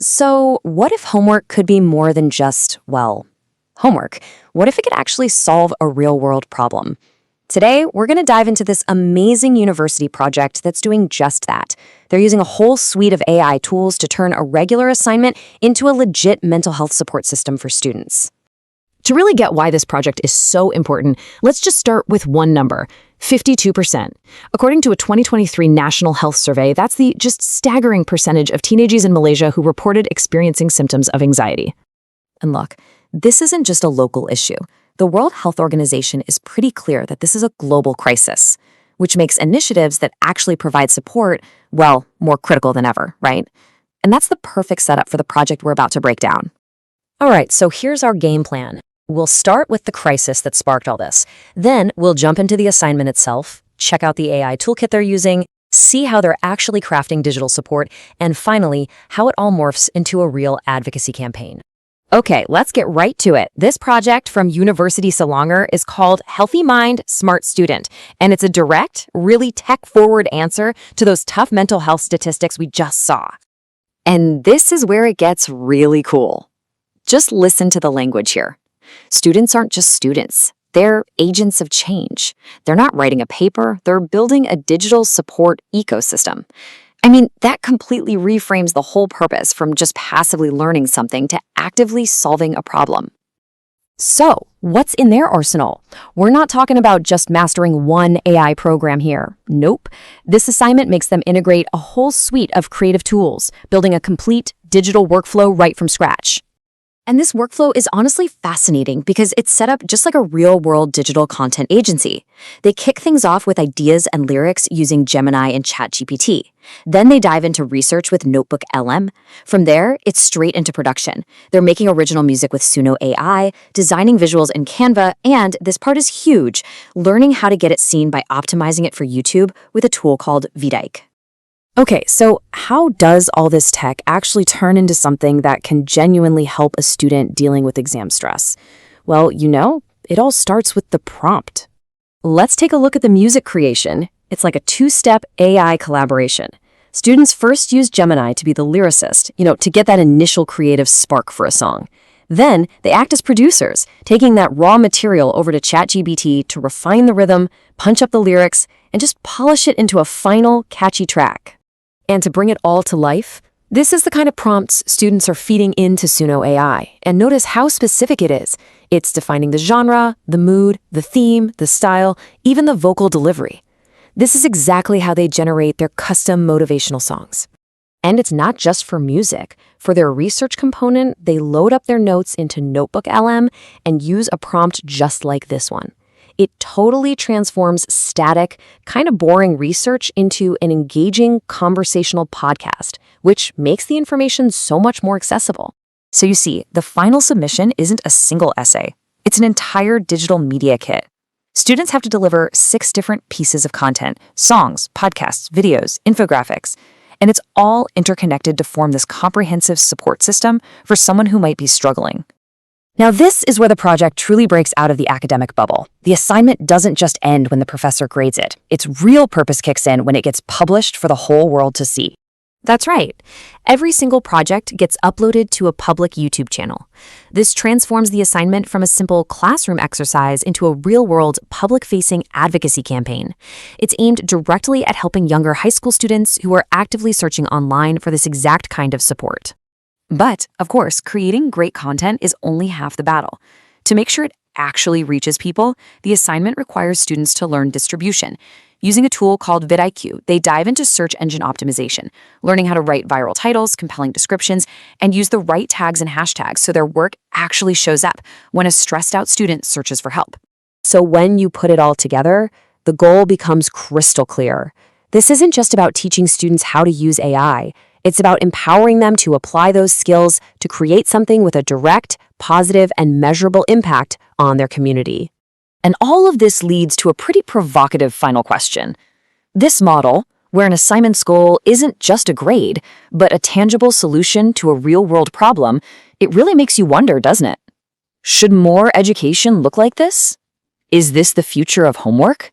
So what if homework could be more than just, well, homework? What if it could actually solve a real-world problem? Today, we're going to dive into this amazing university project that's doing just that. They're using a whole suite of AI tools to turn a regular assignment into a legit mental health support system for students. To really get why this project is so important, let's just start with one number, 52%. According to a 2023 National Health Survey, that's the just staggering percentage of teenagers in Malaysia who reported experiencing symptoms of anxiety. And look, this isn't just a local issue. The World Health Organization is pretty clear that this is a global crisis, which makes initiatives that actually provide support, well, more critical than ever, right? And that's the perfect setup for the project we're about to break down. All right, so here's our game plan. We'll start with the crisis that sparked all this. Then we'll jump into the assignment itself, check out the AI toolkit they're using, see how they're actually crafting digital support, and finally, how it all morphs into a real advocacy campaign. Okay, let's get right to it. This project from Universiti Selangor is called Healthy Mind, Smart Student, and it's a direct, really tech-forward answer to those tough mental health statistics we just saw. And this is where it gets really cool. Just listen to the language here. Students aren't just students. They're agents of change. They're not writing a paper. They're building a digital support ecosystem. I mean, that completely reframes the whole purpose from just passively learning something to actively solving a problem. So, what's in their arsenal? We're not talking about just mastering one AI program here. Nope. This assignment makes them integrate a whole suite of creative tools, building a complete digital workflow right from scratch. And this workflow is honestly fascinating because it's set up just like a real-world digital content agency. They kick things off with ideas and lyrics using Gemini and ChatGPT. Then they dive into research with Notebooklm. From there, it's straight into production. They're making original music with Suno AI, designing visuals in Canva, and this part is huge, learning how to get it seen by optimizing it for YouTube with a tool called VidIQ. Okay, so how does all this tech actually turn into something that can genuinely help a student dealing with exam stress? Well, it all starts with the prompt. Let's take a look at the music creation. It's like a two-step AI collaboration. Students first use Gemini to be the lyricist, to get that initial creative spark for a song. Then they act as producers, taking that raw material over to ChatGPT to refine the rhythm, punch up the lyrics, and just polish it into a final, catchy track. And to bring it all to life, this is the kind of prompts students are feeding into Suno AI. And notice how specific it is. It's defining the genre, the mood, the theme, the style, even the vocal delivery. This is exactly how they generate their custom motivational songs. And it's not just for music. For their research component, they load up their notes into Notebooklm and use a prompt just like this one. It totally transforms static, kind of boring research into an engaging conversational podcast, which makes the information so much more accessible. So you see, the final submission isn't a single essay. It's an entire digital media kit. Students have to deliver 6 different pieces of content: songs, podcasts, videos, infographics. And it's all interconnected to form this comprehensive support system for someone who might be struggling. Now, this is where the project truly breaks out of the academic bubble. The assignment doesn't just end when the professor grades it. Its real purpose kicks in when it gets published for the whole world to see. That's right. Every single project gets uploaded to a public YouTube channel. This transforms the assignment from a simple classroom exercise into a real-world, public-facing advocacy campaign. It's aimed directly at helping younger high school students who are actively searching online for this exact kind of support. But, of course, creating great content is only half the battle. To make sure it actually reaches people, the assignment requires students to learn distribution. Using a tool called VidIQ, they dive into search engine optimization, learning how to write viral titles, compelling descriptions, and use the right tags and hashtags so their work actually shows up when a stressed-out student searches for help. So when you put it all together, the goal becomes crystal clear. This isn't just about teaching students how to use AI. It's about empowering them to apply those skills to create something with a direct, positive, and measurable impact on their community. And all of this leads to a pretty provocative final question. This model, where an assignment's goal isn't just a grade, but a tangible solution to a real-world problem, it really makes you wonder, doesn't it? Should more education look like this? Is this the future of homework?